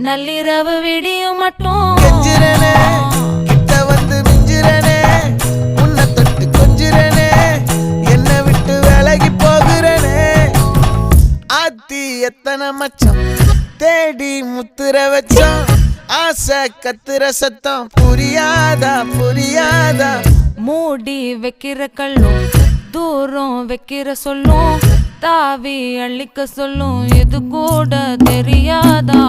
நள்ளிரவு விடியும் மட்டும் கெஞ்சிரனே கிட்ட வந்து மிஞ்சிரனே உன்னை தொட்டு கொஞ்சிரனே என்ன விட்டு விலகி போகிறனே ஆத்தி எத்தனை மச்சம் தேடி முத்துற வச்சோம் ஆசை கத்துற சத்தம் புரியாதா புரியாதா மூடி வைக்கிற கல்லும் தூரம் வைக்கிற சொல்லும் தாவி அள்ளிக்க சொல்லும் இது கூட தெரியாதா